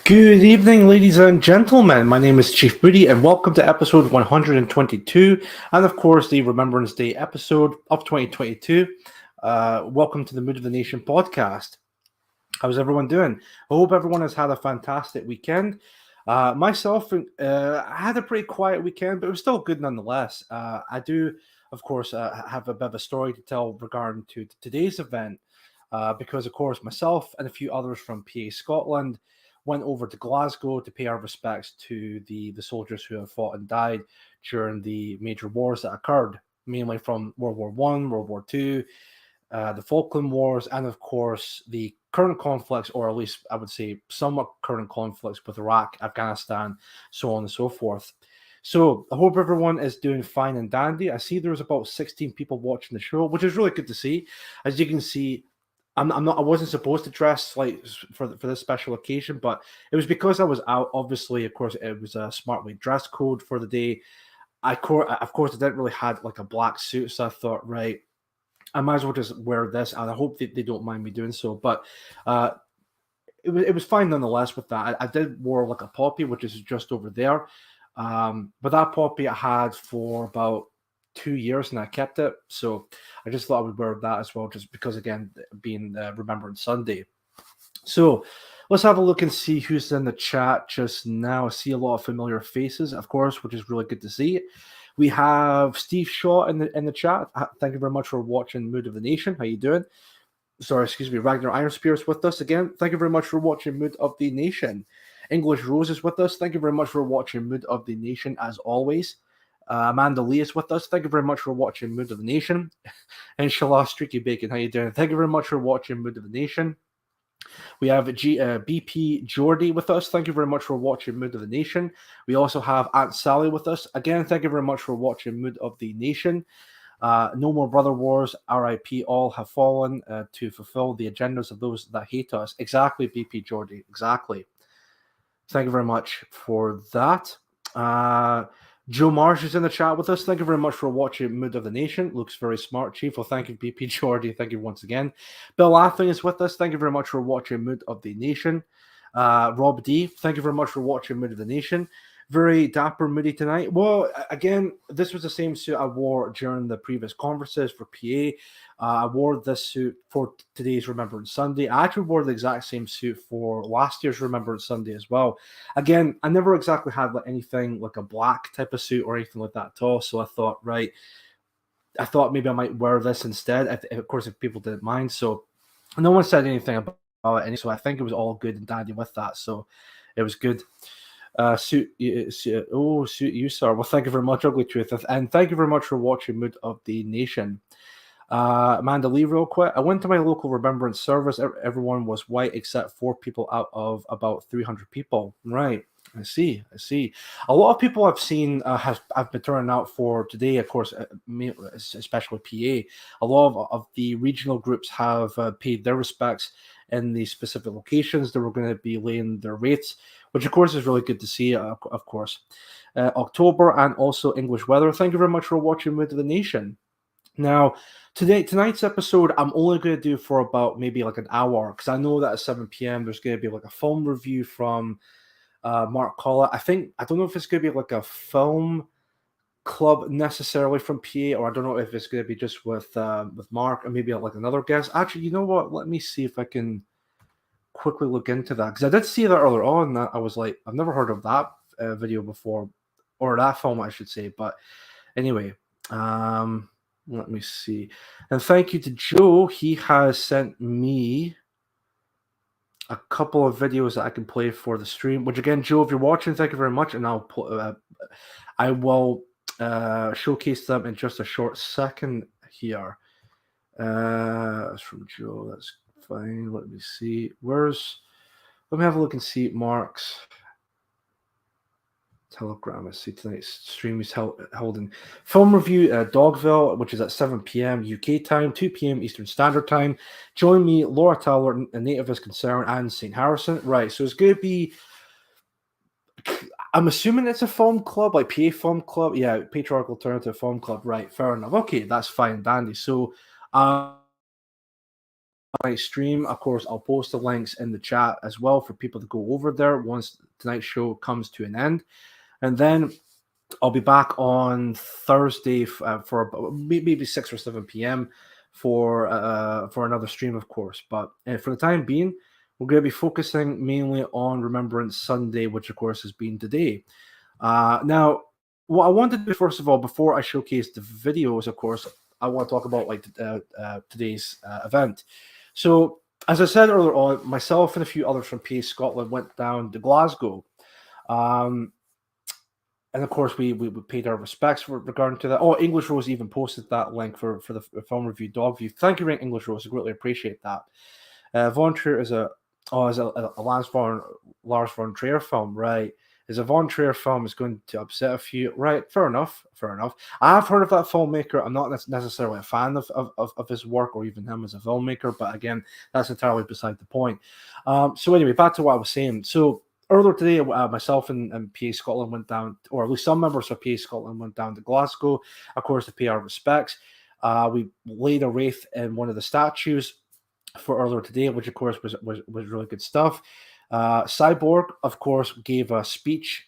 Good evening, ladies and gentlemen. My name is Chief Booty, and welcome to episode 122, and of course, the Remembrance Day episode of 2022. Welcome to the Mood of the Nation podcast. How's everyone doing? I hope everyone has had a fantastic weekend. Myself, I had a pretty quiet weekend, but it was still good nonetheless. I do, of course, have a bit of a story to tell regarding to today's event, because, of course, myself and a few others from PA Scotland went over to Glasgow to pay our respects to the soldiers who have fought and died during the major wars that occurred, mainly from World War One, World War Two, the Falkland Wars, and of course the current conflicts, or at least I would say somewhat current conflicts with Iraq, Afghanistan, so on and so forth. So I hope everyone is doing fine and dandy. I see there's about 16 people watching the show, which is really good to see. As you can see, I'm not. I wasn't supposed to dress like for this special occasion, but it was because I was out. Obviously, of course, it was a smartly dress code for the day. Of course, I didn't really had like a black suit, so I thought, right, I might as well just wear this, and I hope they don't mind me doing so. But uh, it was fine nonetheless with that. I did wear like a poppy, which is just over there. But that poppy I had for about 2 years, and I kept it. So I just thought I would wear that as well, just because again, being Remembrance Sunday. So let's have a look and see who's in the chat just now. I see a lot of familiar faces, of course, which is really good to see. We have Steve Shaw in the chat. Thank you very much for watching Mood of the Nation. How you doing? Sorry, excuse me. Ragnar Iron Spears with us again. Thank you very much for watching Mood of the Nation. English Rose is with us. Thank you very much for watching Mood of the Nation as always. Amanda Lee is with us. Thank you very much for watching Mood of the Nation. Inshallah, Streaky Bacon. How you doing? Thank you very much for watching Mood of the Nation. We have BP Geordie with us. Thank you very much for watching Mood of the Nation. We also have Aunt Sally with us. Again, thank you very much for watching Mood of the Nation. No more brother wars. RIP. All have fallen to fulfill the agendas of those that hate us. Exactly, BP Geordie. Exactly. Thank you very much for that. Joe Marsh is in the chat with us. Thank you very much for watching Mood of the Nation. Looks very smart, Chief. Well, thank you, BP Geordie. Thank you once again. Bill Laughing is with us. Thank you very much for watching Mood of the Nation. Rob D, thank you very much for watching Mood of the Nation. Very dapper Moody tonight. Well, again, this was the same suit I wore during the previous conferences for PA. I wore this suit for today's Remembrance Sunday. I actually wore the exact same suit for last year's Remembrance Sunday as well. Again, I never exactly had like anything like a black type of suit or anything like that at all. So I thought, right, I thought maybe I might wear this instead. Of course, if people didn't mind. So no one said anything about it. And so I think it was all good and dandy with that. So it was good. Suit you, sir. Well, thank you very much, Ugly Truth, and thank you very much for watching Mood of the Nation. Amanda Lee, real quick. I went to my local Remembrance service. Everyone was white except 4 people out of about 300 people. Right. I see. A lot of people I've seen have been turning out for today, of course, especially PA. A lot of the regional groups have paid their respects in the specific locations that we're going to be laying their rates, which of course is really good to see, of course. October and also English weather. Thank you very much for watching Mood of the Nation. Now, tonight's episode, I'm only going to do for about maybe like an hour, because I know that at 7 p.m. there's going to be like a film review from Mark Collett. I don't know if it's going to be like a film club necessarily from PA, or I don't know if it's going to be just with Mark and maybe like another guest. Actually, you know what? Let me see if I can quickly look into that, because I did see that earlier on. That I was like, I've never heard of that video before, or that film, I should say. But anyway, let me see. And thank you to Joe. He has sent me a couple of videos that I can play for the stream. Which again, Joe, if you're watching, thank you very much, and I will showcase them in just a short second here. That's from Joe. That's fine. Let me see. Let me have a look and see Mark's Telegram. Let's see, tonight's stream is holding film review Dogville, which is at 7 p.m. UK time, 2 p.m. Eastern Standard Time. Join me, Laura Tyler, A Native is Concerned, and St. Harrison. Right, so it's going to be, I'm assuming it's a film club, like PA Film Club. Yeah, Patriarchal Alternative Film Club. Right, fair enough. Okay, that's fine, dandy. So tonight's stream. Of course, I'll post the links in the chat as well for people to go over there once tonight's show comes to an end. And then I'll be back on Thursday for maybe 6 or 7 p.m. for another stream, of course. But for the time being, we're going to be focusing mainly on Remembrance Sunday, which, of course, has been today. Now, what I want to do, first of all, before I showcase the videos, of course, I want to talk about today's event. So, as I said earlier on, myself and a few others from PA Scotland went down to Glasgow. And of course, we paid our respects regarding to that. Oh, English Rose even posted that link for the film review Dog View. Thank you, English Rose. I greatly appreciate that. Von Trier is a Lars von Trier film, right? Is a Von Trier film is going to upset a few, right? Fair enough. I've heard of that filmmaker. I'm not necessarily a fan of his work or even him as a filmmaker, but again, that's entirely beside the point. So anyway, back to what I was saying. So earlier today, myself and PA Scotland went down, or at least some members of PA Scotland went down to Glasgow, of course, to pay our respects. We laid a wreath in one of the statues for earlier today, which of course was really good stuff. Cyborg, of course, gave a speech.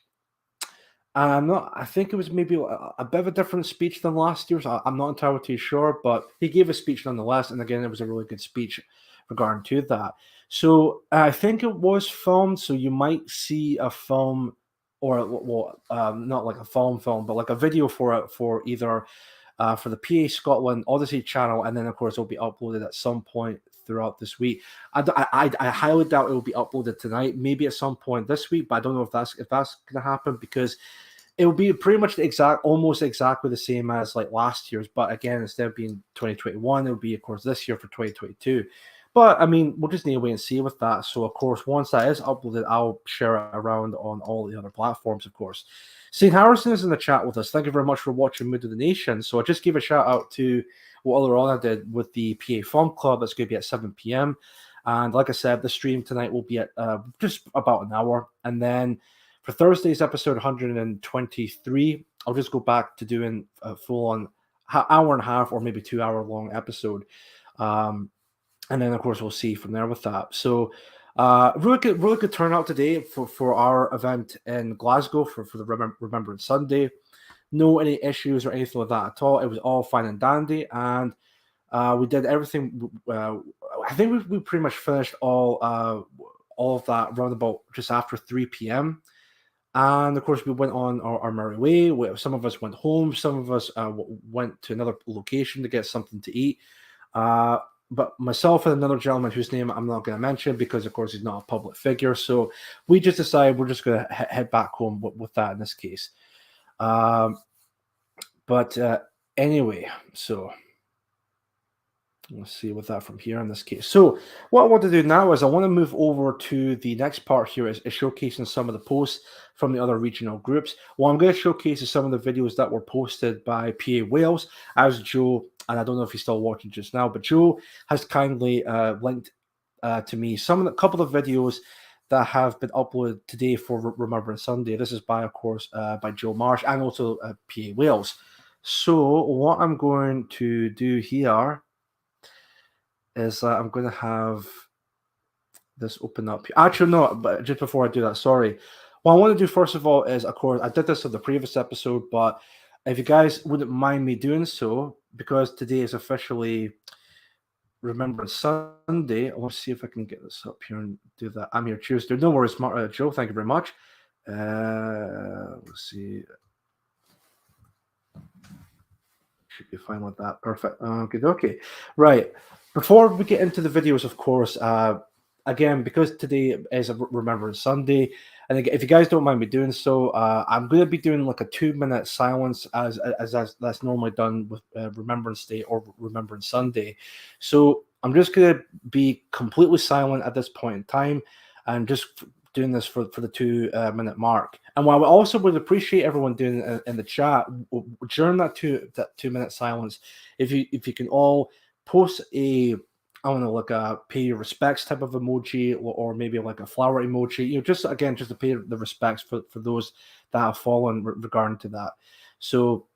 I think it was maybe a bit of a different speech than last year's. I'm not entirely too sure, but he gave a speech nonetheless. And again, it was a really good speech regarding to that. So I think it was filmed. So you might see a film, or not like a film, but like a video for it for either for the PA Scotland Odysee channel, and then of course it'll be uploaded at some point throughout this week. I highly doubt it will be uploaded tonight. Maybe at some point this week, but I don't know if that's going to happen, because it will be pretty much almost exactly the same as like last year's. But again, instead of being 2021, it will be of course this year for 2022. But I mean, we'll just need to wait and see with that. So of course, once that is uploaded, I'll share it around on all the other platforms, of course. St. Harrison is in the chat with us. Thank you very much for watching Mood of the Nation. So I just gave a shout out to what earlier on I did with the PA Film Club. That's going to be at 7 p.m. And like I said, the stream tonight will be at just about an hour. And then for Thursday's episode 123, I'll just go back to doing a full-on hour and a half or maybe 2 hour long episode. And then, of course, we'll see from there with that. So really good turnout today for our event in Glasgow for the Remembrance Sunday. No any issues or anything like that at all. It was all fine and dandy, and we did everything. I think we pretty much finished all of that around about just after 3 p.m. And of course, we went on our merry way. Some of us went home. Some of us went to another location to get something to eat. But myself and another gentleman whose name I'm not going to mention because, of course, he's not a public figure. So we just decided we're just going to head back home with that in this case. But anyway, so let's see with that from here in this case. So what I want to do now is I want to move over to the next part here is showcasing some of the posts from the other regional groups. What I'm going to showcase is some of the videos that were posted by PA Wales, as Joe, and I don't know if he's still watching just now, but Joe has kindly linked to me a couple of videos that have been uploaded today for Remembrance Sunday. This is by, of course, by Joe Marsh and also PA Wales. So what I'm going to do here is I'm going to have this open up. Actually, no, but just before I do that, sorry. What I want to do first of all is, of course, I did this in the previous episode, but if you guys wouldn't mind me doing so, because today is officially Remembrance Sunday, I want to see if I can get this up here and do that. I'm here Tuesday. No worries, Joe. Thank you very much. Let's see. Should be fine with that. Perfect. Okay. Right. Before we get into the videos, of course, again, because today is a Remembrance Sunday, and again, if you guys don't mind me doing so, I'm going to be doing like a 2-minute silence as that's normally done with Remembrance Day or Remembrance Sunday. So I'm just going to be completely silent at this point in time, and just doing this for the 2-minute mark. And while I also would appreciate everyone doing it in the chat during that 2-minute silence, if you can all post I don't know, like a pay your respects type of emoji, or maybe like a flower emoji, just to pay the respects for those that have fallen regarding to that. So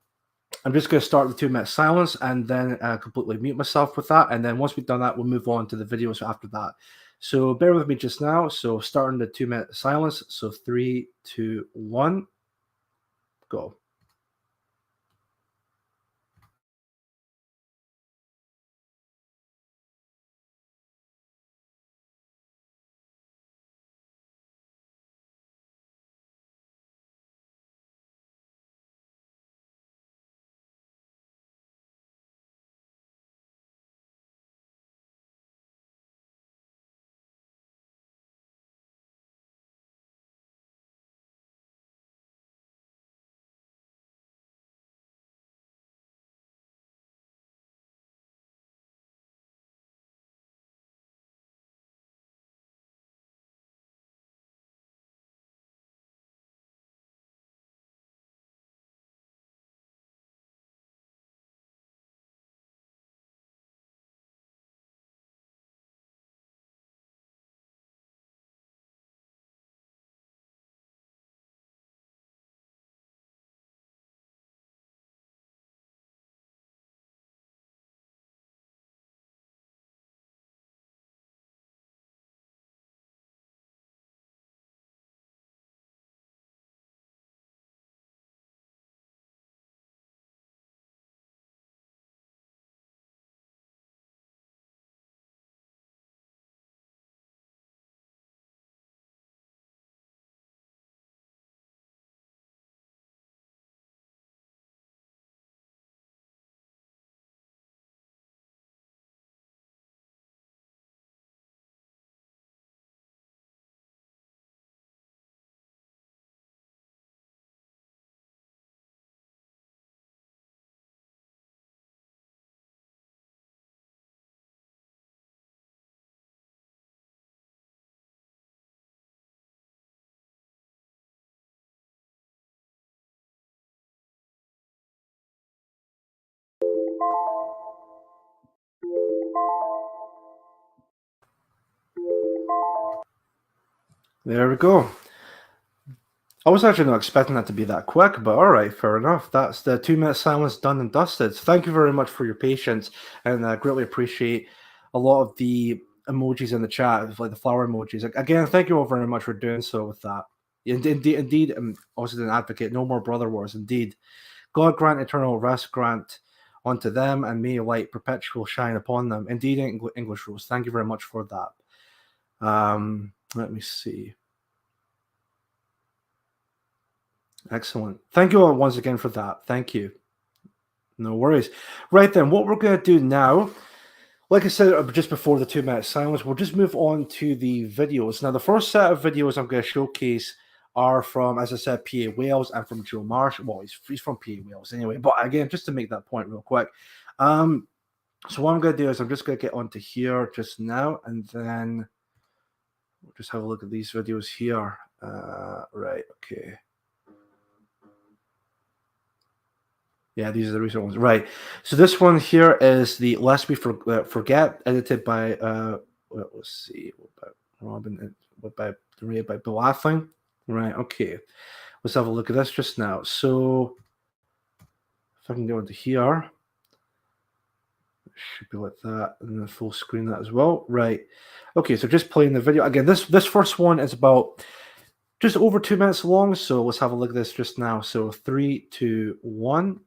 I'm just going to start the 2-minute silence and then completely mute myself with that. And then once we've done that, we'll move on to the videos after that. So bear with me just now. So starting the 2-minute silence. So 3, 2, 1, go. There we go. I was actually not expecting that to be that quick, but all right, fair enough. That's the 2-minute silence done and dusted. So thank you very much for your patience, and I greatly appreciate a lot of the emojis in the chat, like the flower emojis. Again, thank you all very much for doing so with that. Indeed, I'm also an advocate. No more brother wars. Indeed, God grant eternal rest, grant unto them, and may light perpetual shine upon them. Indeed, English Rose. Thank you very much for that. Let me see. Excellent. Thank you all once again for that. Thank you. No worries. Right then, what we're going to do now, like I said just before the 2-minute silence, we'll just move on to the videos. Now, the first set of videos I'm going to showcase are from, as I said, PA Wales and from Joe Marsh. Well, he's from PA Wales anyway, but again, just to make that point real quick. So what I'm going to do is I'm just going to get onto here just now, and then we'll just have a look at these videos here. Right, okay. Yeah, these are the recent ones. Right. So this one here is the Lest We Forget, edited by, let's see, Robin, narrated by Bill Athling. Right, okay. Let's have a look at this just now. So if I can go into here, it should be like that, and then full screen that as well. Right. Okay, so just playing the video. Again, this first one is about just over 2 minutes long, so let's have a look at this just now. So 3, 2, 1.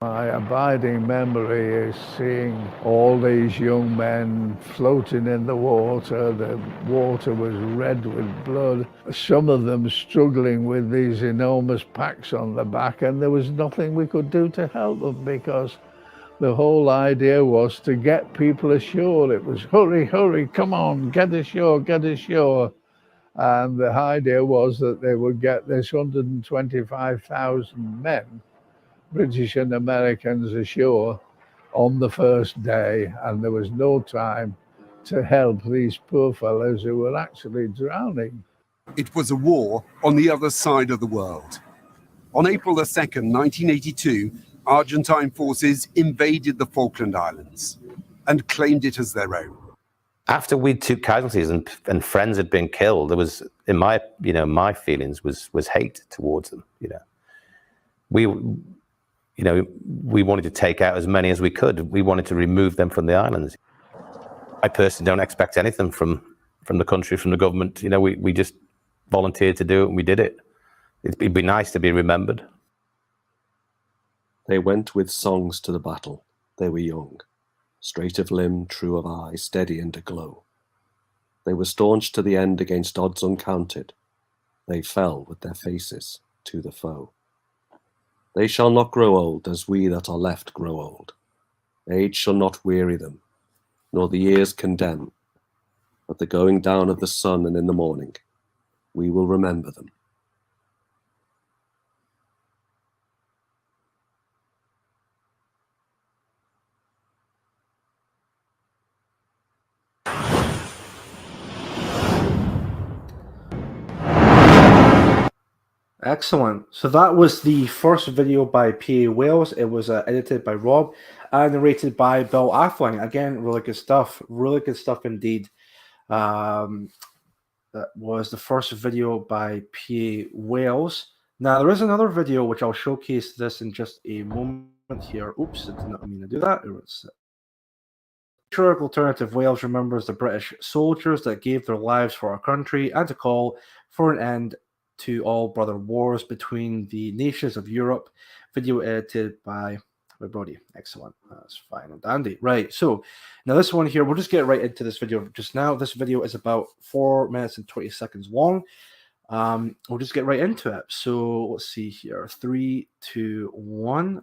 My abiding memory is seeing all these young men floating in the water. The water was red with blood. Some of them struggling with these enormous packs on the back, and there was nothing we could do to help them because the whole idea was to get people ashore. It was hurry, hurry, come on, get ashore, get ashore. And the idea was that they would get this 125,000 men, British and Americans, ashore on the first day, and there was no time to help these poor fellows who were actually drowning. It was a war on the other side of the world. On April the 2nd, 1982, Argentine forces invaded the Falkland Islands and claimed it as their own. After we took casualties and friends had been killed, there was, in my, my feelings was hate towards them. We wanted to take out as many as we could. We wanted to remove them from the islands. I personally don't expect anything from the country, from the government. We just volunteered to do it and we did it. It'd be nice to be remembered. They went with songs to the battle. They were young, straight of limb, true of eye, steady and aglow. They were staunch to the end against odds uncounted. They fell with their faces to the foe. They shall not grow old as we that are left grow old. Age shall not weary them, nor the years condemn. At the going down of the sun and in the morning, we will remember them. Excellent. So that was the first video by PA Wales. It was edited by Rob and narrated by Bill Affling. Again, really good stuff. Really good stuff indeed. That was the first video by PA Wales. Now, there is another video which I'll showcase this in just a moment here. Oops, I did not mean to do that. It was Patriotic Alternative Wales remembers the British soldiers that gave their lives for our country and to call for an end to all brother wars between the nations of Europe. Video edited by Brody. Excellent. That's fine and dandy. Right. So now this one here, we'll just get right into this video just now. This video is about 4 minutes and 20 seconds long. We'll just get right into it. So let's see here. 3, 2, 1.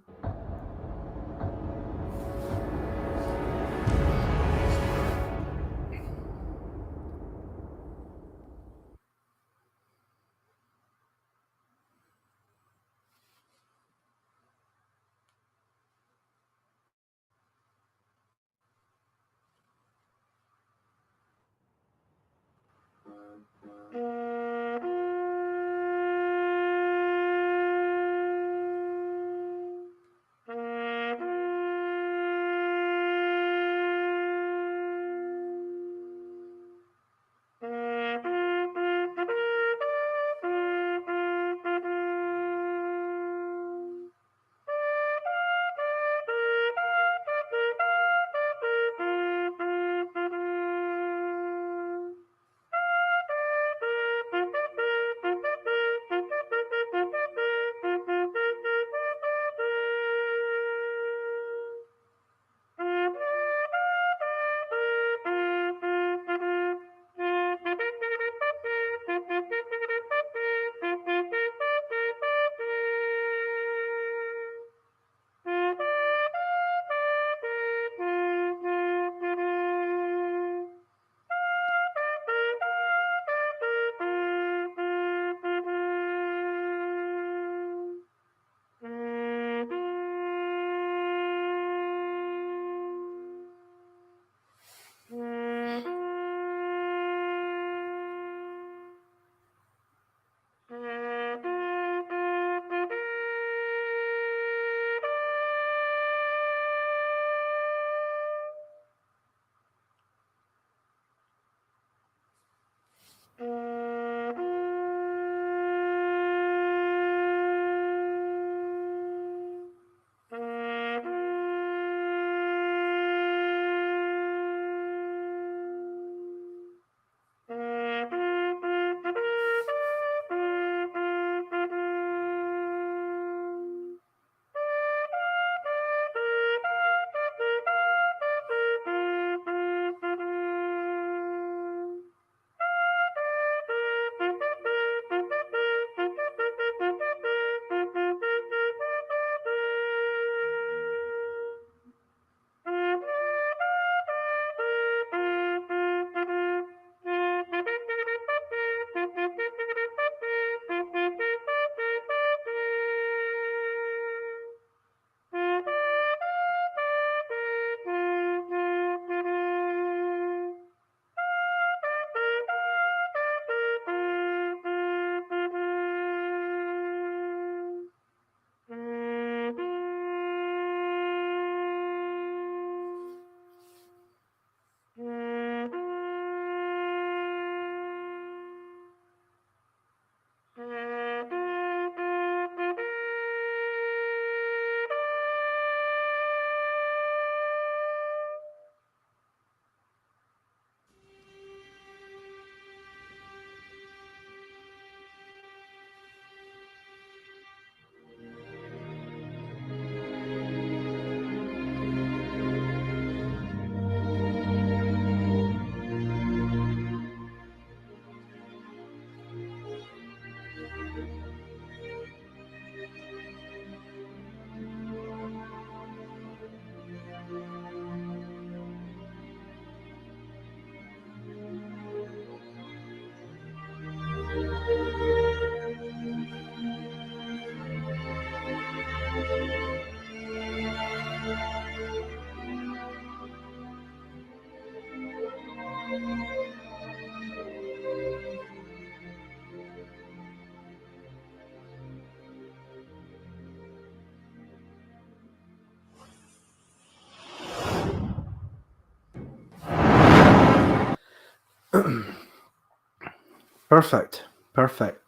Perfect. Perfect.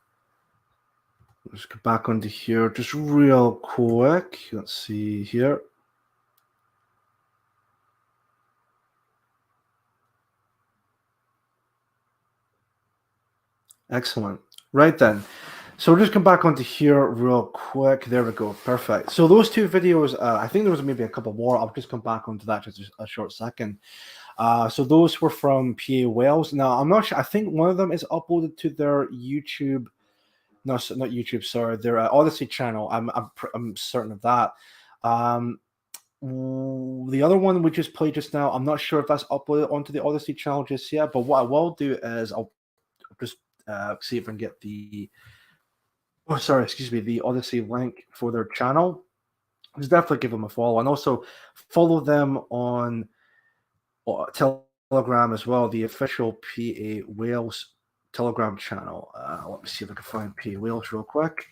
Let's get back onto here just real quick. Let's see here. Excellent. Right then. So we'll just come back onto here real quick. There we go. Perfect. So those two videos, I think there was maybe a couple more. I'll just come back onto that just a short second. So those were from PA Wales. Now, I'm not sure. I think one of them is uploaded to their YouTube. No, not YouTube. Sorry, their Odysee channel. I'm certain of that. The other one we just played just now, I'm not sure if that's uploaded onto the Odysee channel just yet. But what I will do is I'll just see if I can get the the Odysee link for their channel. Just definitely give them a follow, and also follow them on Telegram as well, the official PA Wales Telegram channel. Let me see if I can find PA Wales real quick.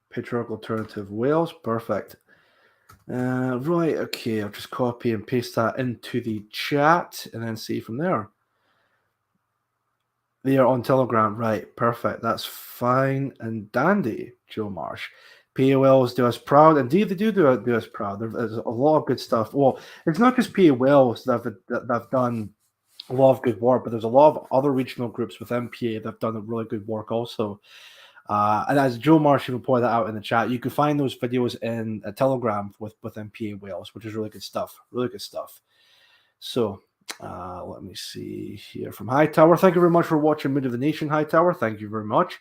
Patriarchal Alternative Wales, perfect. Right, okay, I'll just copy and paste that into the chat and then see from there. They are on Telegram, right? Perfect. That's fine and dandy, Joe Marsh. POLs do us proud. Indeed, they do us proud. There's a lot of good stuff. Well, it's not just POLs that have done a lot of good work, but there's a lot of other regional groups within PA that have done a really good work also. And as Joe Marsh even pointed out in the chat, you can find those videos in a Telegram within PA Wales, which is really good stuff. Really good stuff. So let me see here from Hightower. Thank you very much for watching Mood of the Nation, Hightower. Thank you very much.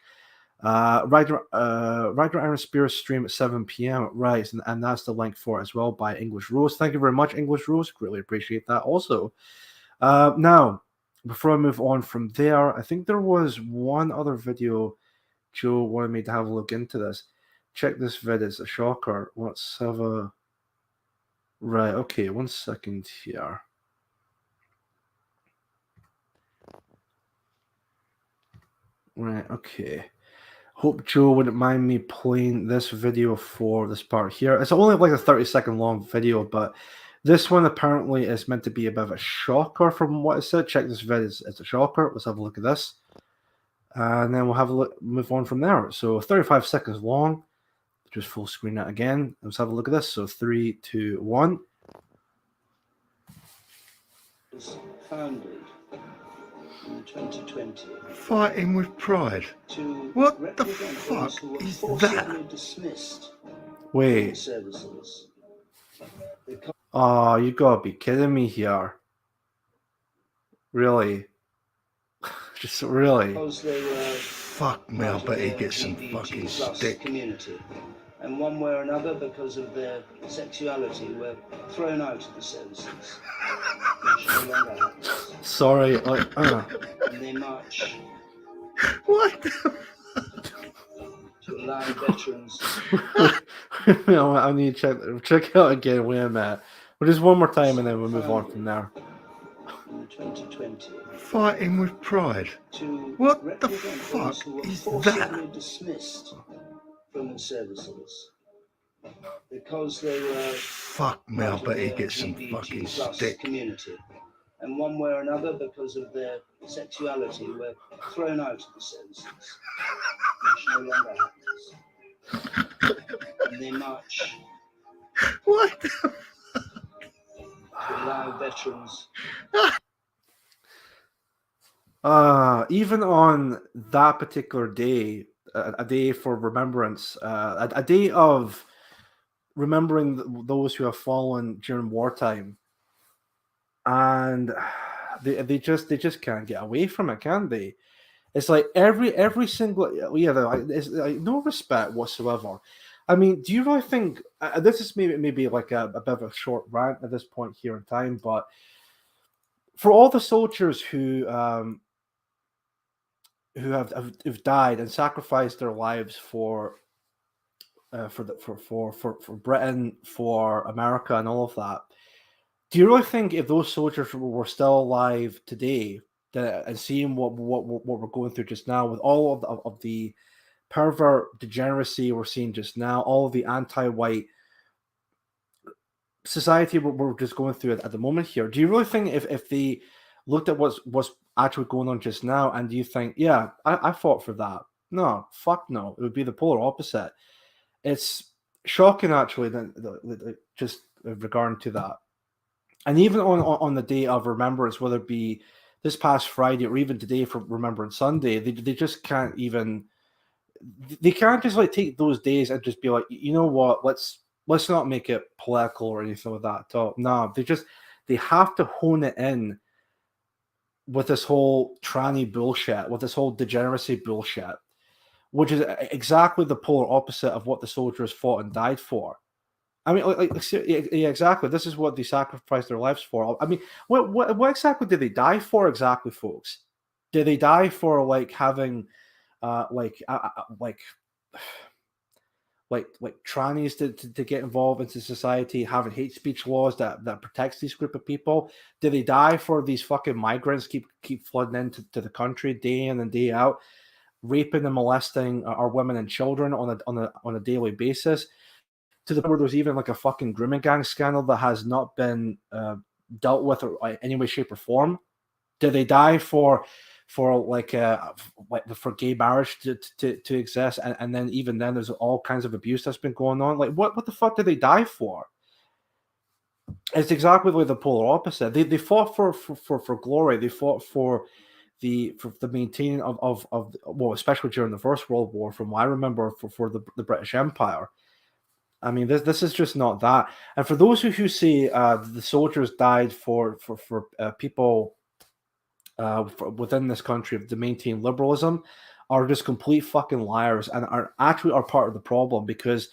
Rider Iron Spears stream at 7 p.m. Right, and that's the link for it as well by English Rose. Thank you very much, English Rose. Greatly appreciate that also. Now, before I move on from there, I think there was one other video Joe wanted me to have a look into this. Check this vid, it's a shocker. Let's have a... Right, okay, 1 second here. Right, okay. Hope Joe wouldn't mind me playing this video for this part here. It's only like a 30-second long video, but this one apparently is meant to be a bit of a shocker from what it said. Check this vid, it's a shocker. Let's have a look at this. And then we'll have a look, move on from there. So 35 seconds long. Just full screen that again. Let's have a look at this. So 3, 2, 1. Was founded in 2020. Fighting with pride. What the fuck is that? Dismissed Wait. Services. Oh, you gotta be kidding me here. Really? Just really? Because they were Fuck me, I bet he gets some fucking stick. Community. And one way or another, because of their sexuality, were thrown out of the services. Which no longer happens. Sorry, like, And they march What the to allow veterans. I need to check it out again. Wait a minute. Well, just one more time and then we'll move on from there. In 2020. Fighting with pride. What the fuck is that? Dismissed from the services because they were. Fuck me, I bet he gets some fucking stick. Community. And one way or another, because of their sexuality, were thrown out of the services. Which no longer happens. And they march. What the to allow veterans. Even on that particular day, a day for remembrance, a day of remembering those who have fallen during wartime, and they just can't get away from it, can they? It's like every single it's like no respect whatsoever. I mean, do you really think this is maybe like a bit of a short rant at this point here in time, but for all the soldiers who've died and sacrificed their lives for for Britain, for America, and all of that. Do you really think if those soldiers were still alive today, and seeing what we're going through just now with all of the pervert degeneracy we're seeing just now, all of the anti-white society we're just going through at the moment here, do you really think if they looked at what's actually going on just now, and do you think, yeah, I fought for that? No, fuck no. It would be the polar opposite. It's shocking, actually, that just regarding to that. And even on the day of Remembrance, whether it be this past Friday or even today for Remembrance Sunday, they just can't even, they can't just like take those days and just be like, you know what, let's not make it political or anything like that at all. No, they have to hone it in with this whole tranny bullshit, with this whole degeneracy bullshit, which is exactly the polar opposite of what the soldiers fought and died for. I mean, yeah, exactly. This is what they sacrificed their lives for. I mean, what exactly did they die for? Exactly, folks. Did they die for like having, like trannies to get involved into society, having hate speech laws that protects these group of people? Did they die for these fucking migrants keep flooding into the country day in and day out, raping and molesting our women and children on a daily basis? To the point where there's even like a fucking grooming gang scandal that has not been dealt with in any way, shape, or form. Did they die for gay marriage to exist, and then even then there's all kinds of abuse that's been going on? Like what the fuck did they die for? It's exactly like the polar opposite. They fought for glory. They fought for the maintaining of well, especially during the First World War, from what I remember, for the British Empire. I mean, this is just not that. And for those who say the soldiers died for people within this country to maintain liberalism, are just complete fucking liars, and are part of the problem, because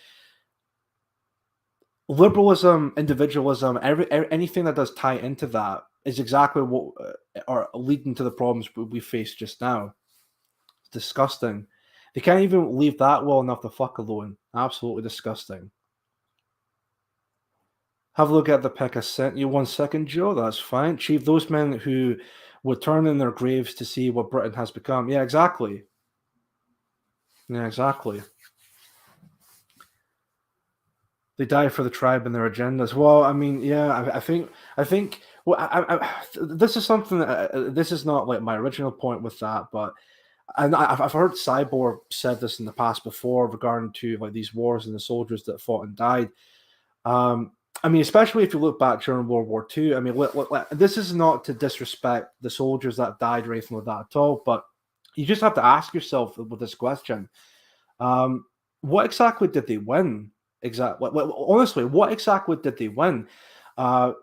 liberalism, individualism, anything that does tie into that is exactly what are leading to the problems we face just now. It's disgusting. They can't even leave that well enough the fuck alone. Absolutely disgusting. Have a look at the pic I sent you. 1 second, Joe. That's fine. Chief, those men who would turn in their graves to see what Britain has become. Yeah, exactly. Yeah, exactly. They die for the tribe and their agendas. Well, I mean, yeah, I think. Well, this is something. This is not like my original point with that, but and I've heard Cyborg said this in the past before regarding to like these wars and the soldiers that fought and died. I mean, especially if you look back during World War II. I mean, this is not to disrespect the soldiers that died or anything like that at all, but you just have to ask yourself with this question: what exactly did they win? Exactly. Honestly, what exactly did they win? A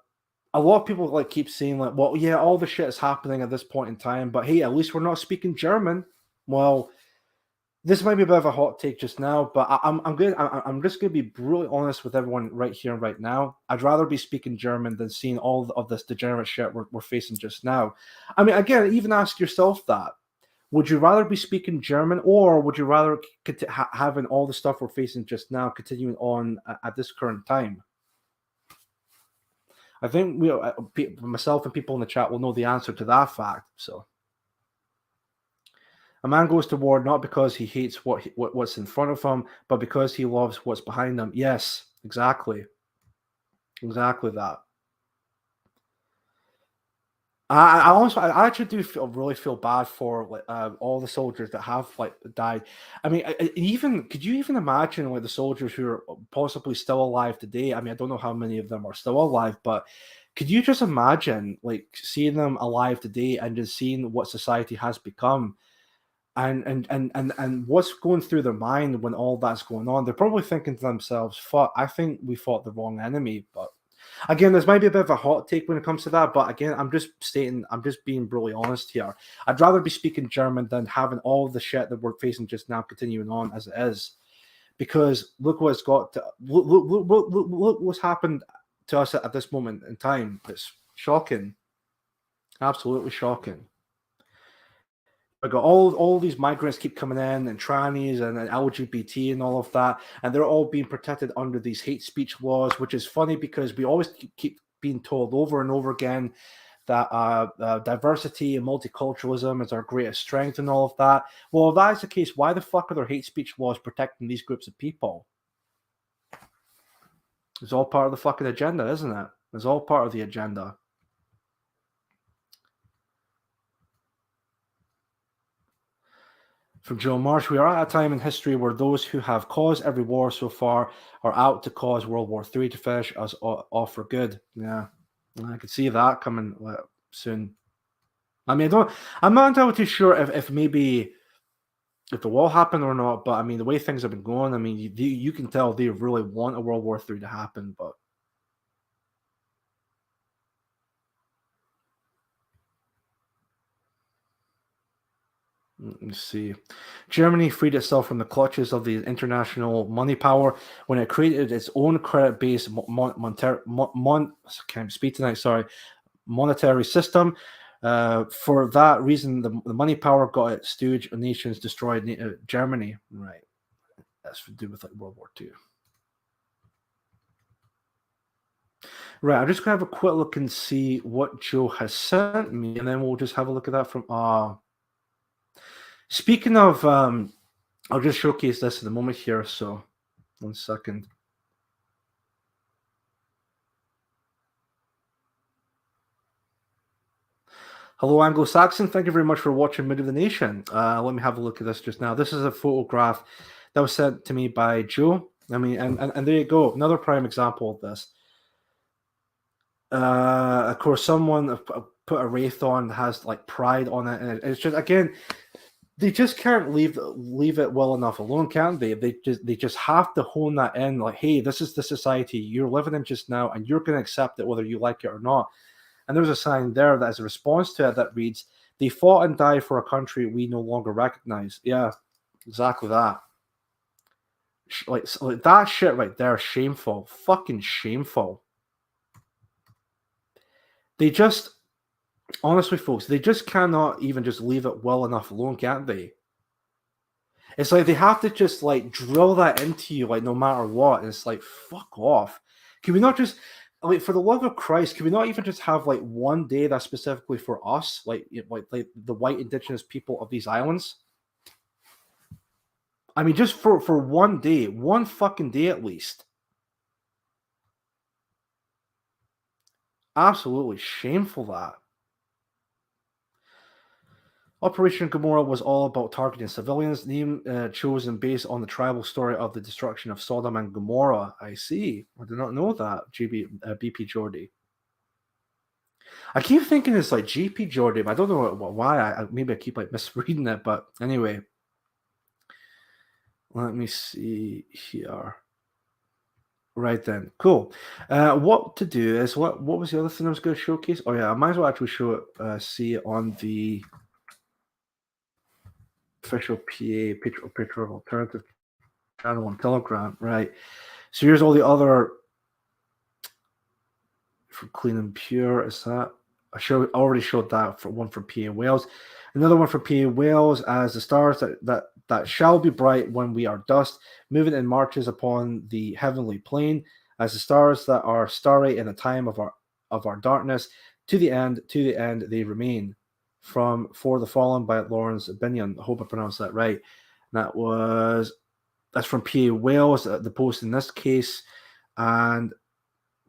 lot of people like keep saying like, well, yeah, all the shit is happening at this point in time, but hey, at least we're not speaking German. Well, this might be a bit of a hot take just now, but I'm just going to be brutally honest with everyone right here and right now. I'd rather be speaking German than seeing all of this degenerate shit we're facing just now. I mean, again, even ask yourself that. Would you rather be speaking German, or would you rather having all the stuff we're facing just now continuing on at this current time? I think myself and people in the chat will know the answer to that fact. So, a man goes to war not because he hates what's in front of him, but because he loves what's behind him. Yes, exactly that. I actually do really feel bad for all the soldiers that have died. I mean, could you even imagine the soldiers who are possibly still alive today? I mean, I don't know how many of them are still alive, but could you just imagine seeing them alive today and just seeing what society has become, and what's going through their mind when all that's going on? They're probably thinking to themselves, "Fuck, I think we fought the wrong enemy." But again, this might be a bit of a hot take when it comes to that, but again, I'm just being brutally honest here. I'd rather be speaking German than having all the shit that we're facing just now continuing on as it is, because look what's look what's happened to us at this moment in time. It's shocking, absolutely shocking. We got all these migrants keep coming in, and trannies and LGBT and all of that, and they're all being protected under these hate speech laws, which is funny because we always keep being told over and over again that diversity and multiculturalism is our greatest strength and all of that. Well, if that's the case, why the fuck are there hate speech laws protecting these groups of people? It's all part of the fucking agenda, isn't it? It's all part of the agenda. From Joe Marsh, we are at a time in history where those who have caused every war so far are out to cause World War III to finish us off for good. Yeah, I could see that coming soon. I mean, I'm not entirely too sure if maybe if the war happened or not, but I mean, the way things have been going, I mean, you can tell they really want a World War III to happen, but let me see. Germany freed itself from the clutches of the international money power when it created its own credit-based monetary system. For that reason, the money power got its stooge nations destroyed Germany. Right. That's to do with like World War II. Right. I'm just going to have a quick look and see what Joe has sent me, and then we'll just have a look at that from... Speaking of, I'll just showcase this in a moment here, so 1 second. Hello, Anglo-Saxon. Thank you very much for watching Mood of the Nation. Let me have a look at this just now. This is a photograph that was sent to me by Joe. I mean, and there you go. Another prime example of this. Of course, someone put a wraith on that has like pride on it, and it's just, again, they just can't leave it well enough alone, can't they? They just have to hone that in. Like, hey, this is the society you're living in just now, and you're going to accept it whether you like it or not. And there's a sign there that as a response to it that reads, "They fought and died for a country we no longer recognize." Yeah, exactly that. Like that shit right there, shameful, fucking shameful. They just. Honestly, folks, they just cannot even just leave it well enough alone, can't they? It's like they have to just like drill that into you, like no matter what. And it's like, fuck off. Can we not just, like, for the love of Christ, can we not even just have like one day that's specifically for us, like the white indigenous people of these islands? I mean, just for one day, one fucking day at least. Absolutely shameful that. Operation Gomorrah was all about targeting civilians, name chosen based on the tribal story of the destruction of Sodom and Gomorrah. I see. I did not know that, BP Jordy. I keep thinking it's like GP Jordy, but I don't know why. Maybe I keep like misreading it, but anyway. Let me see here. Right then, cool. What to do is, what was the other thing I was going to showcase? Oh yeah, I might as well actually show it, see it on the official picture of alternative channel on Telegram, right? So here's all the other for Clean and Pure. Is that I already showed that for one from PA Wales, another one from PA Wales as the stars that shall be bright when we are dust, moving in marches upon the heavenly plain, as the stars that are starry in the time of our darkness, to the end they remain. From For the Fallen by Lawrence Binion. I hope I pronounced that right. That's from PA Wales, the post in this case, and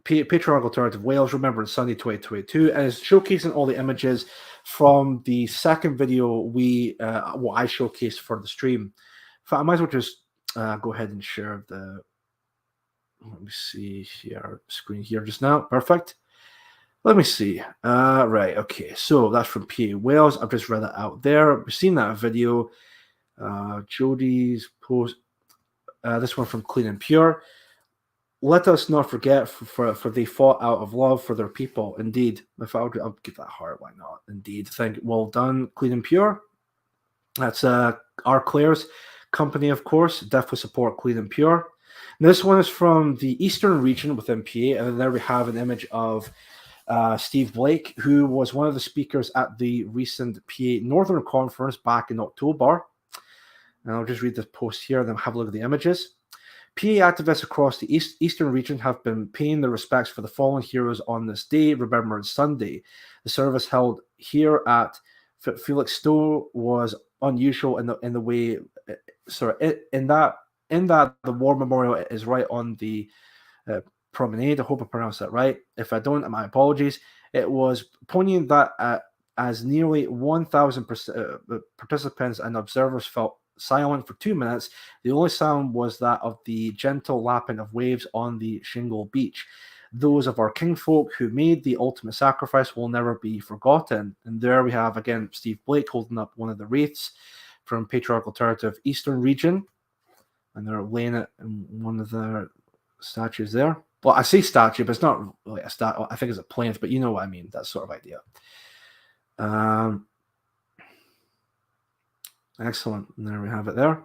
Patriarchal Alternative Wales, Remembrance Sunday 2022, and it's showcasing all the images from the second video I showcased for the stream. I might as well just go ahead and share the, let me see here, screen here just now. Perfect. Let me see. Right, okay. So that's from PA Wales. I've just read it out there. We've seen that video. Jody's post. This one from Clean and Pure. Let us not forget, for they fought out of love for their people. Indeed. I'll give that heart. Why not? Indeed. Well done, Clean and Pure. That's our Claire's company, of course. Definitely support Clean and Pure. And this one is from the Eastern region within PA. And then there we have an image of Steve Blake, who was one of the speakers at the recent PA Northern Conference back in October. And I'll just read this post here and then have a look at the images. PA activists across the eastern region have been paying their respects for the fallen heroes on this day, Remembrance Sunday. The service held here at Felix Stowe was unusual in the way, in that the war memorial is right on the promenade. I hope I pronounced that right. If I don't, my apologies. It was poignant that as nearly 1,000 participants and observers felt silent for 2 minutes, the only sound was that of the gentle lapping of waves on the shingle beach. Those of our kinfolk who made the ultimate sacrifice will never be forgotten. And there we have, again, Steve Blake holding up one of the wraiths from Patriarchal Alternative Eastern Region. And they're laying it in one of the statues there. Well, I say statue, but it's not really a statue. I think it's a plinth, but you know what I mean. That sort of idea. Excellent. And there we have it there.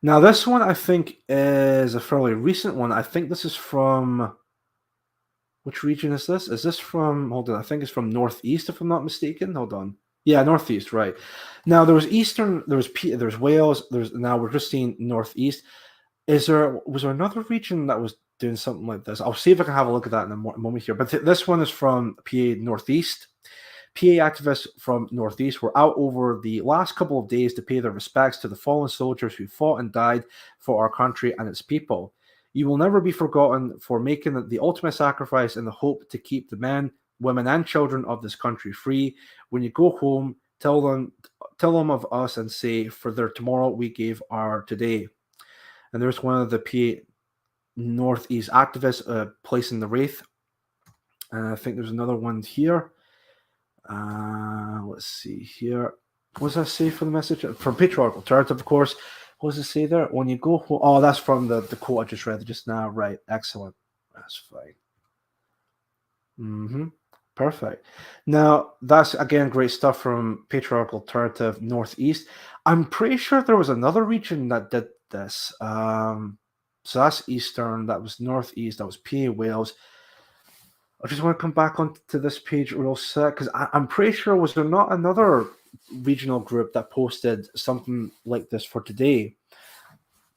Now, this one, I think, is a fairly recent one. I think this is from... Which region is this? Is this from... Hold on. I think it's from Northeast, if I'm not mistaken. Hold on. Yeah, Northeast, right. Now, there was Eastern, there's Wales, now we're just seeing Northeast. Was there another region that was doing something like this? I'll see if I can have a look at that in a moment here. But this one is from PA Northeast. PA activists from Northeast were out over the last couple of days to pay their respects to the fallen soldiers who fought and died for our country and its people. You will never be forgotten for making the ultimate sacrifice in the hope to keep the men, women, and children of this country free. When you go home, tell them of us and say, for their tomorrow we gave our today. And there's one of the PA Northeast activists placing the wraith. And I think there's another one here. Let's see here. What does that say for the message? From Patriarchal Alternative, of course. What does it say there? When you go home. Oh, that's from the quote I just read just now. Right. Excellent. That's fine. Perfect. Now, that's, again, great stuff from Patriarchal Alternative Northeast. I'm pretty sure there was another region that did this. So that's Eastern. That was Northeast. That was PA Wales. I just want to come back onto this page real quick because I'm pretty sure, was there not another regional group that posted something like this for today?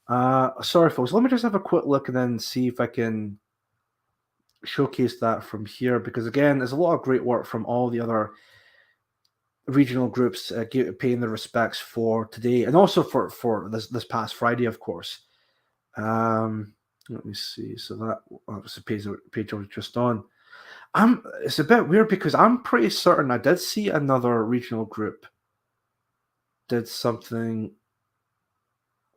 Sorry, folks. Let me just have a quick look and then see if I can showcase that from here, because again, there's a lot of great work from all the other regional groups paying their respects for today and also for this past Friday, of course. Let me see. So that was the page I was just on. It's a bit weird because I'm pretty certain I did see another regional group did something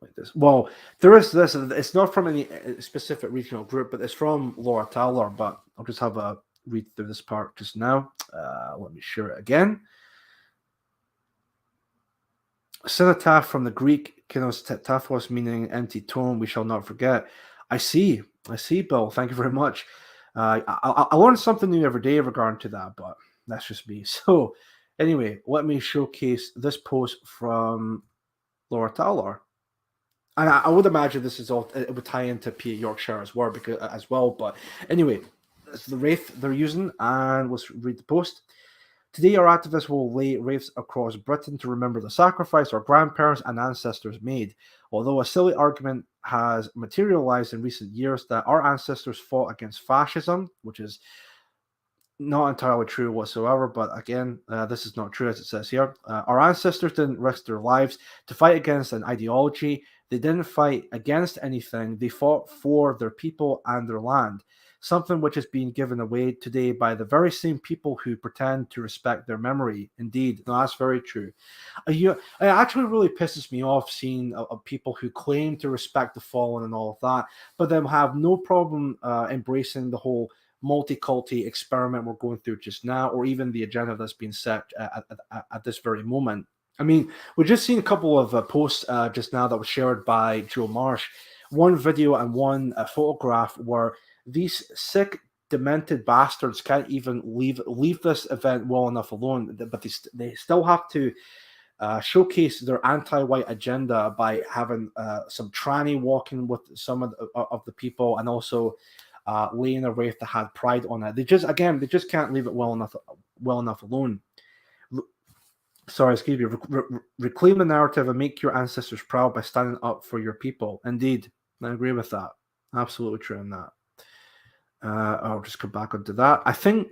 like this. Well, there is this. It's not from any specific regional group, but it's from Laura Towler. But I'll just have a read through this part just now. Let me share it again. Cenotaph from the Greek, kinos taphos, meaning empty tomb, we shall not forget. I see, Bill. Thank you very much. I learn something new every day regarding to that, but that's just me. So anyway, let me showcase this post from Laura Towler. And I would imagine this is all, it would tie into PA Yorkshire as well. But anyway, it's the wraith they're using, and let's read the post. Today, our activists will lay wraiths across Britain to remember the sacrifice our grandparents and ancestors made. Although a silly argument has materialized in recent years that our ancestors fought against fascism, which is not entirely true whatsoever, but again, this is not true as it says here. Our ancestors didn't risk their lives to fight against an ideology. They didn't fight against anything. They fought for their people and their land. Something which is being given away today by the very same people who pretend to respect their memory. Indeed, no, that's very true. It actually really pisses me off seeing people who claim to respect the fallen and all of that, but then have no problem embracing the whole multi-culti experiment we're going through just now, or even the agenda that's being set at this very moment. I mean, we've just seen a couple of posts just now that were shared by Joe Marsh. One video and one photograph where these sick, demented bastards can't even leave this event well enough alone, but they still have to showcase their anti-white agenda by having some tranny walking with some of the people, and also laying a wraith that had pride on it. They just can't leave it well enough alone. Sorry, excuse me. Reclaim the narrative and make your ancestors proud by standing up for your people. Indeed, I agree with that. Absolutely true in that. I'll just come back onto that. I think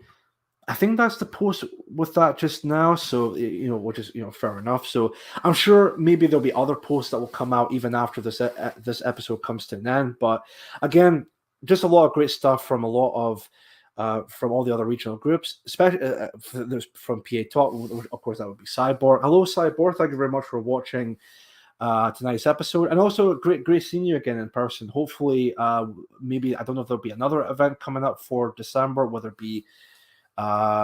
that's the post with that just now. So which is fair enough. So I'm sure maybe there'll be other posts that will come out even after this episode comes to an end. But again, just a lot of great stuff from a lot of from all the other regional groups, especially there's from PA Talk. Of course, that would be Cyborg. Hello, Cyborg. Thank you very much for watching tonight's episode, and also great seeing you again in person. Hopefully, maybe I don't know if there'll be another event coming up for December, whether it be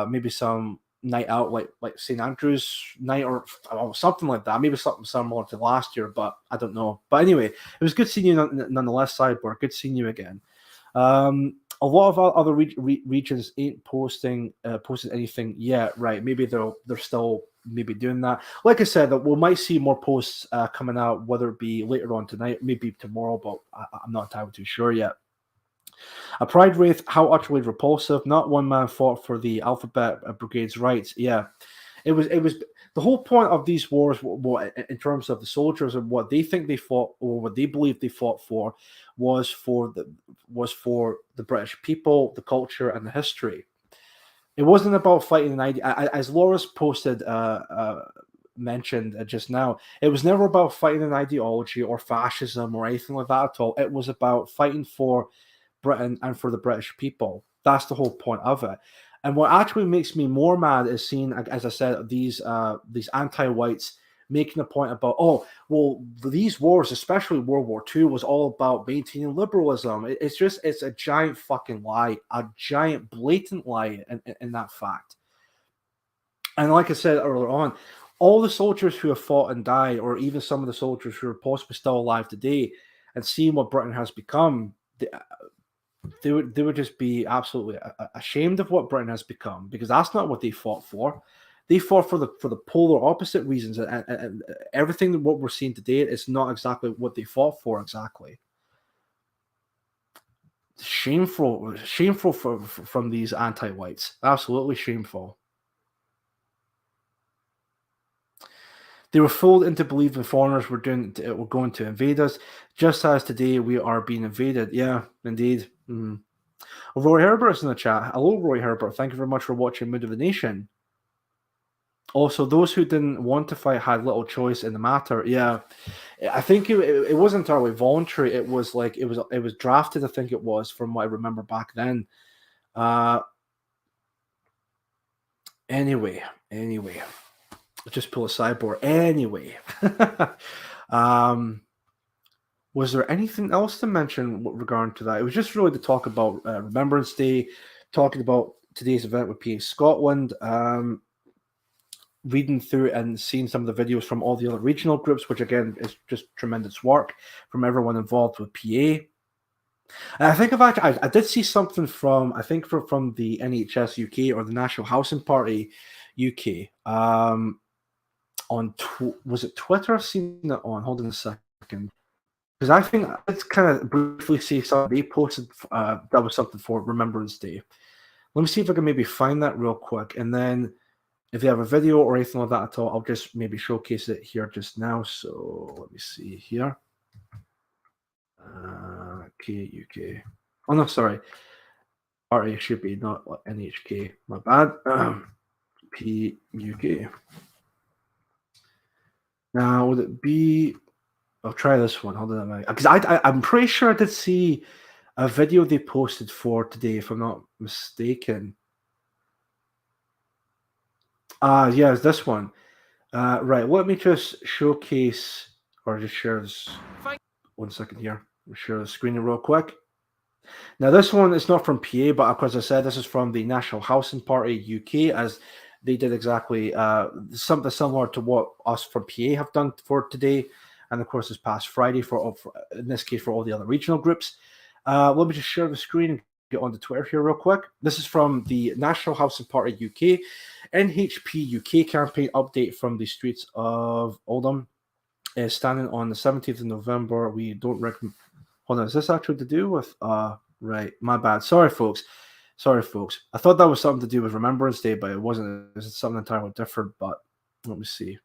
maybe some night out like St. Andrew's night or something like that. Maybe something similar to last year, but I don't know. But anyway, it was good seeing you nonetheless, Cyborg. Good seeing you again. A lot of other regions ain't posted anything yet, right? Maybe they're still maybe doing that. Like I said, that we might see more posts coming out, whether it be later on tonight, maybe tomorrow, but I'm not entirely too sure yet. A Pride Wraith, how utterly repulsive. Not one man fought for the Alphabet Brigade's rights. Yeah, it was the whole point of these wars, in terms of the soldiers and what they think they fought or what they believe they fought for, was for the British people, the culture, and the history. It wasn't about fighting an idea. As Laura's posted, mentioned just now, it was never about fighting an ideology or fascism or anything like that at all. It was about fighting for Britain and for the British people. That's the whole point of it. And what actually makes me more mad is seeing, as I said, these anti-whites making a point about, oh, well, these wars, especially World War II, was all about maintaining liberalism. It's a giant fucking lie, a giant blatant lie in that fact. And like I said earlier on, all the soldiers who have fought and died, or even some of the soldiers who are possibly still alive today, and seeing what Britain has become, they would just be absolutely ashamed of what Britain has become, because that's not what they fought for. They fought for the polar opposite reasons, and everything that what we're seeing today is not exactly what they fought for exactly. Shameful from these anti-whites. Absolutely shameful. They were fooled into believing foreigners were going to invade us, just as today we are being invaded. Yeah, indeed. Roy Herbert's in the chat. Hello, Roy Herbert. Thank you very much for watching Mood of the Nation. Also, those who didn't want to fight had little choice in the matter. Yeah, I think it wasn't entirely voluntary. It was like it was drafted. I think it was, from what I remember back then. Anyway. Just pull a Cyborg. Anyway, was there anything else to mention regarding to that? It was just really to talk about Remembrance Day, talking about today's event with PA Scotland, reading through and seeing some of the videos from all the other regional groups, which again is just tremendous work from everyone involved with PA. And I think I did see something from the NHS UK, or the National Housing Party UK. Was it Twitter? I've seen that on. Hold on a second, because I think let's kind of briefly see something they posted. That was something for Remembrance Day. Let me see if I can maybe find that real quick, and then if they have a video or anything like that at all, I'll just maybe showcase it here just now. So let me see here. UK. Oh no, sorry. Party should be not NHK. My bad. PUK. Now, would it be? I'll try this one. Hold on a minute, because I'm pretty sure I did see a video they posted for today, if I'm not mistaken. Yeah, it's this one. Right. Let me just showcase, or just share this. 1 second here. I'll share the screen real quick. Now, this one is not from PA, but as I said, this is from the National Housing Party UK, as they did exactly something similar to what us from PA have done for today, and of course this past Friday for in this case for all the other regional groups. Let me just share the screen and get on the Twitter here real quick. This is from the National Housing Party UK, NHP UK campaign update from the streets of Oldham. Standing on the 17th of November, we don't recommend. Hold on, is this actually to do with? Right. My bad. Sorry, folks. Sorry, folks. I thought that was something to do with Remembrance Day, but it wasn't. It was something entirely different. But let me see.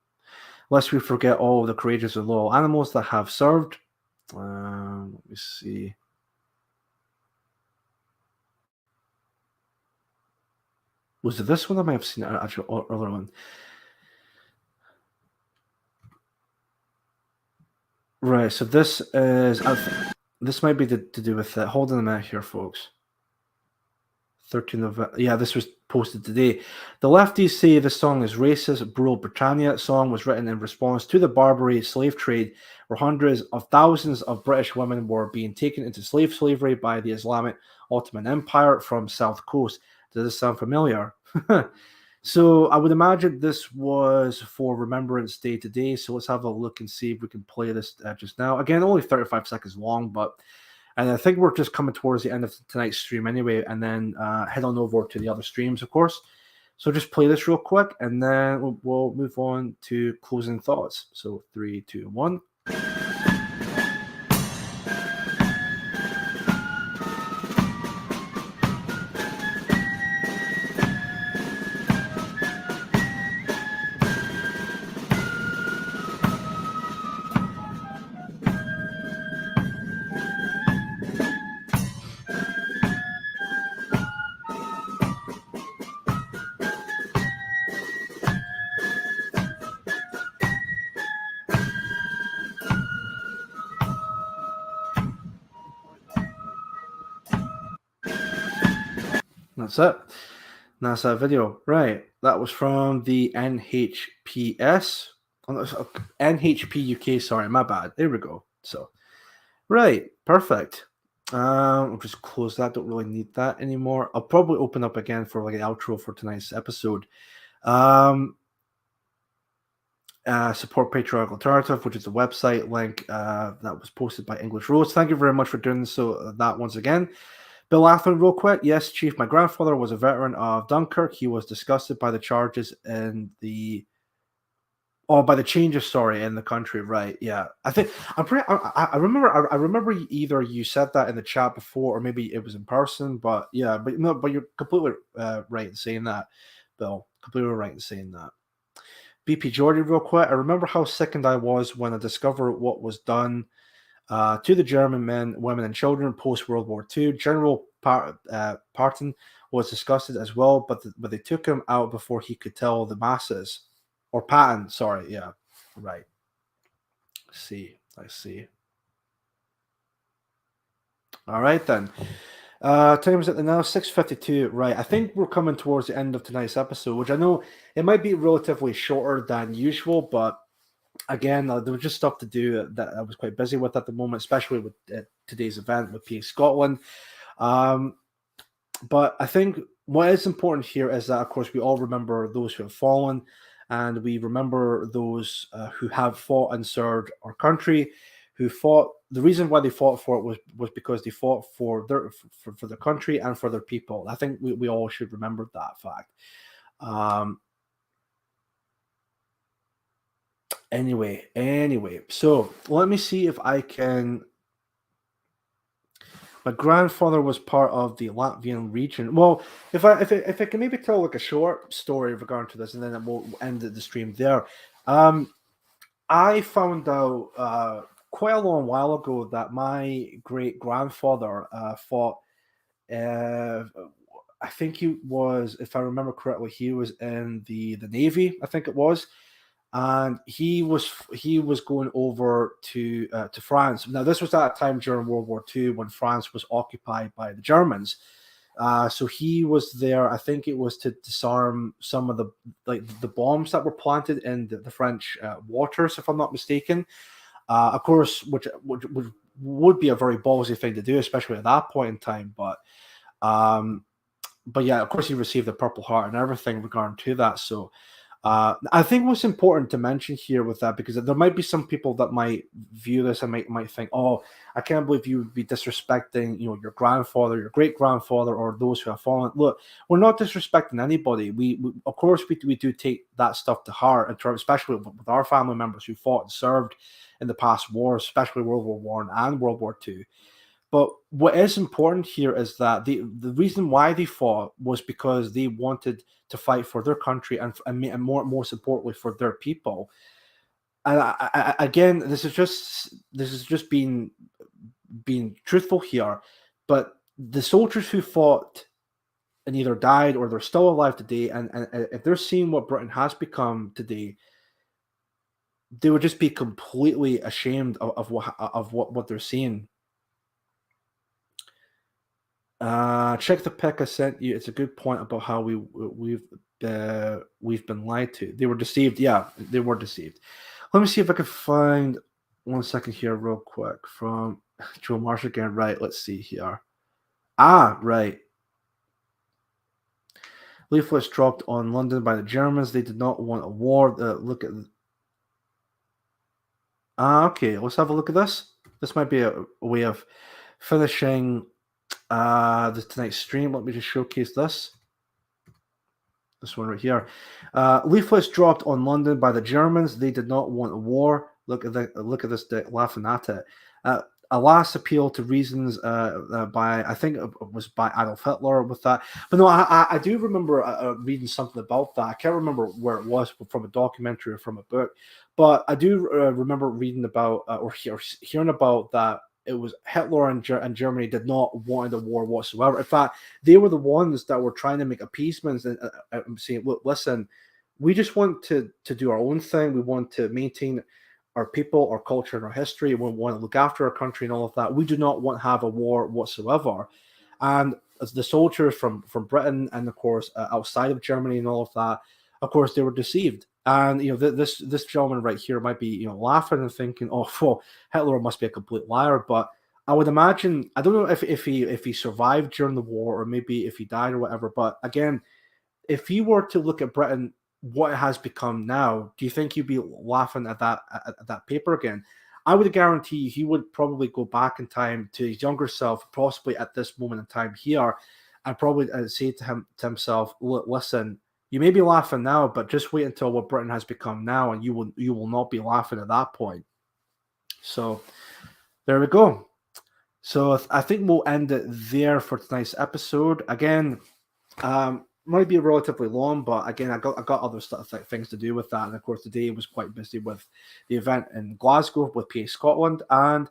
Lest we forget all the courageous and loyal animals that have served. Let me see. Was it this one? I might have seen it actually earlier one. Right. So this is. This might be to do with it. Hold on a minute here, folks. 13th of yeah, this was posted today. The lefties say the song is racist. Bro Britannia song was written in response to the Barbary slave trade, where hundreds of thousands of British women were being taken into slavery by the Islamic Ottoman Empire from South Coast. Does this sound familiar? So I would imagine this was for Remembrance Day today. So let's have a look and see if we can play this just now. Again, only 35 seconds long, but. And I think we're just coming towards the end of tonight's stream anyway, and then head on over to the other streams, of course. So just play this real quick, and then we'll move on to closing thoughts. So 3, 2, 1. That's it. That's that video. Right. That was from the NHPS. Oh, no, NHP UK. Sorry, my bad. There we go. So, right. Perfect. I'll just close that. Don't really need that anymore. I'll probably open up again for like an outro for tonight's episode. Support Patriarchal Alternative, which is the website link that was posted by English Rose. Thank you very much for doing so. That once again. Bill Athman, real quick. Yes, Chief. My grandfather was a veteran of Dunkirk. He was disgusted by the charges in the by the changes. Sorry, in the country. Right? Yeah. I remember either you said that in the chat before, or maybe it was in person. But yeah, but no, but you're completely right in saying that, Bill. Completely right in saying that. BP Jordan, real quick. I remember how sickened I was when I discovered what was done to the German men, women, and children post World War II. General Parton was disgusted as well, but they took him out before he could tell the masses. Or Patton, sorry, yeah, right. I see. All right then. Time is at the now 6:52. Right, I think we're coming towards the end of tonight's episode, which I know it might be relatively shorter than usual, but. Again, there was just stuff to do that I was quite busy with at the moment, especially with today's event with PA Scotland. But I think what is important here is that, of course, we all remember those who have fallen, and we remember those who have fought and served our country, who fought. The reason why they fought for it was because they fought for their country and for their people. I think we all should remember that fact. Anyway, so let me see if I can. My grandfather was part of the Latvian region. Well, if I can maybe tell like a short story regarding to this, and then we'll end the stream there. I found out quite a long while ago that my great grandfather fought. I think he was, if I remember correctly, he was in the Navy. I think it was. And he was going over to France. Now, this was at a time during World War II when France was occupied by the Germans. So he was there. I think it was to disarm some of the bombs that were planted in the French waters, if I'm not mistaken. Of course, which would be a very ballsy thing to do, especially at that point in time. But yeah, of course, he received the Purple Heart and everything regarding to that. So. I think what's important to mention here with that, because there might be some people that might view this and might think, "Oh, I can't believe you would be disrespecting, your grandfather, your great grandfather, or those who have fallen." Look, we're not disrespecting anybody. We of course we do take that stuff to heart, especially with our family members who fought and served in the past wars, especially World War I and World War II. But what is important here is that the reason why they fought was because they wanted to fight for their country and most importantly for their people. And again, this is just being truthful here. But the soldiers who fought and either died or they're still alive today, and if they're seeing what Britain has become today, they would just be completely ashamed of what they're seeing. Check the pic I sent you. It's a good point about how we've been lied to. They were deceived. Yeah, they were deceived. Let me see if I can find 1 second here, real quick, from Joe Marsh again. Right. Let's see here. Right. Leaflets dropped on London by the Germans. They did not want a war. Look at. Okay. Let's have a look at this. This might be a way of finishing tonight's stream. Let me just showcase this. This one right here. Leaflets dropped on London by the Germans. They did not want a war. Look at this dick laughing at it. A last appeal to reasons by, I think it was by Adolf Hitler with that. But no, I do remember reading something about that. I can't remember where it was, from a documentary or from a book. But I do remember reading about or hearing about that. It was Hitler and Germany did not want a war whatsoever. In fact, they were the ones that were trying to make appeasements and saying, "Look, listen, we just want to do our own thing. We want to maintain our people, our culture, and our history. We want to look after our country and all of that. We do not want to have a war whatsoever." And as the soldiers from Britain and, of course, outside of Germany and all of that, of course, they were deceived. And this gentleman right here might be laughing and thinking, "Oh, well, Hitler must be a complete liar." But I would imagine, I don't know if he survived during the war or maybe if he died or whatever. But again, if you were to look at Britain, what it has become now, do you think you'd be laughing at that paper again? I would guarantee he would probably go back in time to his younger self, possibly at this moment in time here, and probably say to himself, "Look, listen. You may be laughing now, but just wait until what Britain has become now, and you will not be laughing at that point." So there we go. So I think we'll end it there for tonight's episode. Again, might be relatively long, but again, I got other things to do with that, and of course today was quite busy with the event in Glasgow with PA Scotland, and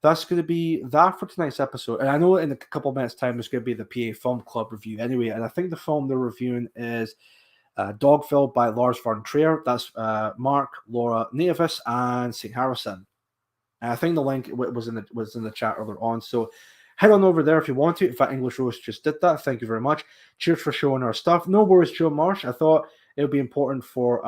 that's going to be that for tonight's episode. And I know in a couple of minutes' time there's going to be the PA Film Club review anyway, and I think the film they're reviewing is Dogville by Lars von Trier. That's Mark, Laura Navis, and St. Harrison. And I think the link was in the chat earlier on. So head on over there if you want to. In fact, English Rose just did that. Thank you very much. Cheers for showing our stuff. No worries, Joe Marsh. I thought it would be important for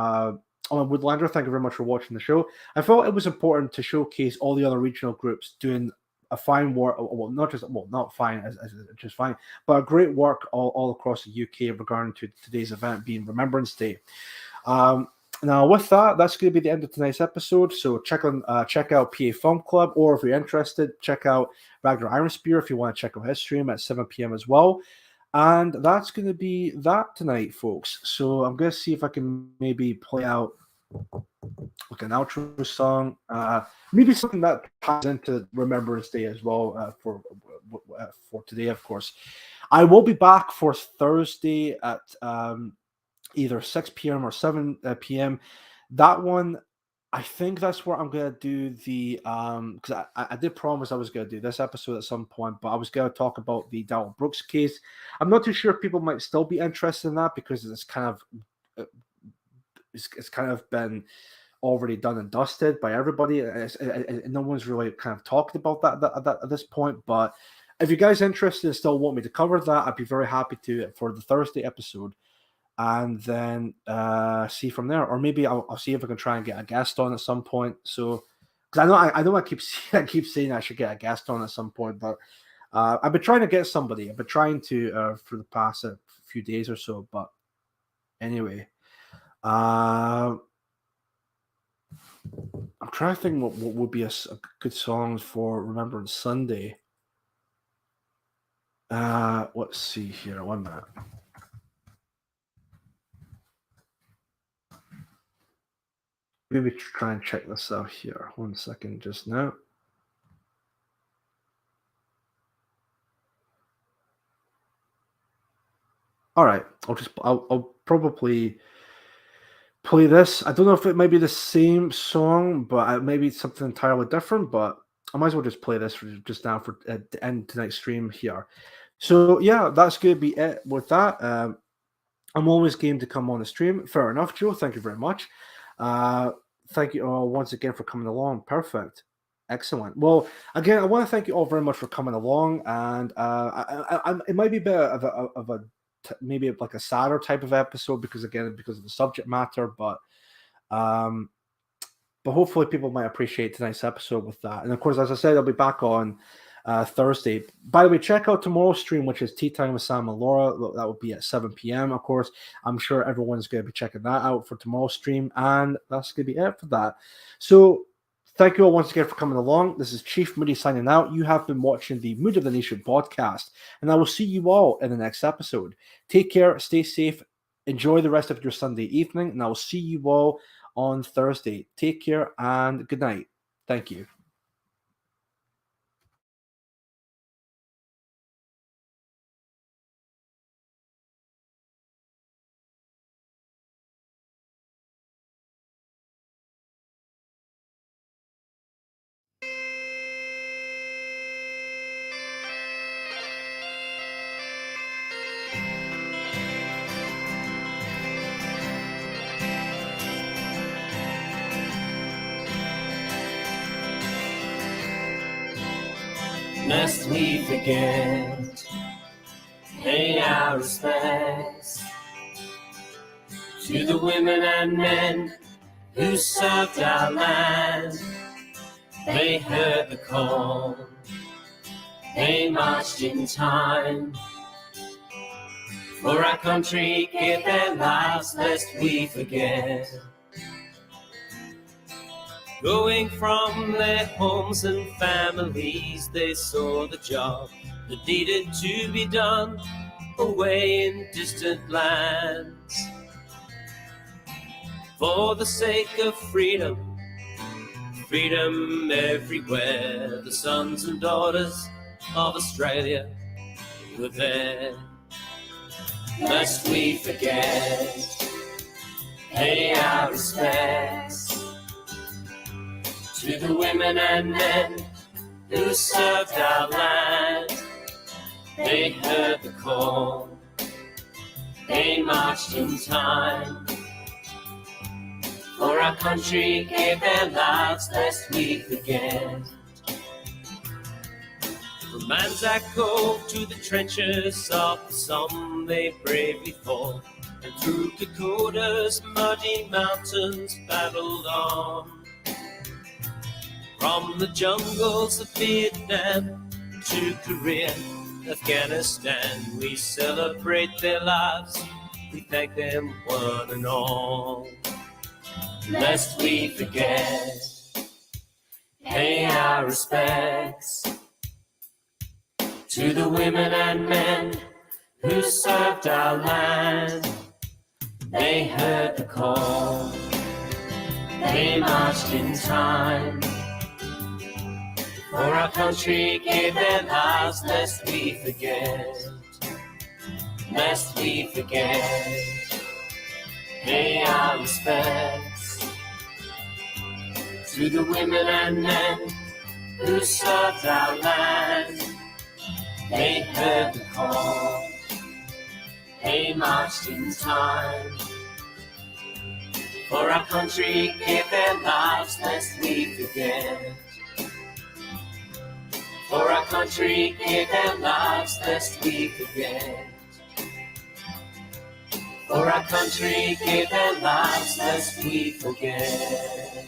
Woodlander. Thank you very much for watching the show. I felt it was important to showcase all the other regional groups doing a fine work, not fine, as just fine, but a great work all across the UK regarding to today's event being Remembrance Day. Now, with that, that's going to be the end of tonight's episode. So check out PA Film Club, or if you're interested, check out Ragnar Iron Spear if you want to check out his stream at 7 p.m. as well. And that's going to be that tonight, folks. So I'm going to see if I can maybe play out like an outro song, maybe something that ties into Remembrance Day as well for today, of course. I will be back for Thursday at either 6 p.m. or 7 p.m. That one, I think that's where I'm going to do the, because I did promise I was going to do this episode at some point, but I was going to talk about the Darrell Brooks case. I'm not too sure if people might still be interested in that because it's kind of been already done and dusted by everybody. No one's really kind of talked about that at this point, but if you guys are interested and still want me to cover that, I'd be very happy to for the Thursday episode. And then see from there, or maybe I'll see if I can try and get a guest on at some point. So, because I know I keep saying I should get a guest on at some point, but I've been trying to get somebody. I've been trying to for the past few days or so. But anyway, I'm trying to think what would be a good songs for Remembrance Sunday. Let's see here. 1 minute. Maybe try and check this out here. 1 second just now. All right, I'll probably play this. I don't know if it might be the same song, but maybe it's something entirely different. But I might as well just play this just now for to end tonight's stream here. So yeah, that's going to be it with that. I'm always game to come on the stream. Fair enough, Joe. Thank you very much. Thank you all once again for coming along. Perfect. Excellent. Well, again, I want to thank you all very much for coming along. And it might be a bit of a maybe like a sadder type of episode because of the subject matter, but hopefully people might appreciate tonight's episode with that. And of course, as I said, I'll be back on Thursday. By the way, check out tomorrow's stream, which is Tea Time with Sam and Laura. That will be at 7 p.m. Of course, I'm sure everyone's going to be checking that out for tomorrow's stream, and that's going to be it for that. So thank you all once again for coming along. This is Chief Moody signing out. You have been watching the Mood of the Nation podcast, and I will see you all in the next episode. Take care, stay safe, enjoy the rest of your Sunday evening, and I will see you all on Thursday. Take care and good night. Thank you. Lest we forget, pay our respects to the women and men who served our land. They heard the call, they marched in time. For our country gave their lives, lest we forget. Going from their homes and families, they saw the job that needed to be done away in distant lands. For the sake of freedom, freedom everywhere, the sons and daughters of Australia were there. Lest we forget, pay our respects to the women and men who served our land. They heard the call, they marched in time. For our country gave their lives, lest we forget. From Anzac Cove to the trenches of the Somme, they bravely fought, and through Dakota's muddy mountains battled on. From the jungles of Vietnam to Korea, Afghanistan, we celebrate their lives, we thank them one and all. Lest we forget, pay our respects to the women and men who served our land. They heard the call, they marched in time. For our country gave their lives, lest we forget. Lest we forget, pay our respects to the women and men who served our land. They heard the call, they marched in time. For our country gave their lives, lest we forget. For our country gave their lives, lest we forget. For our country gave their lives, lest we forget.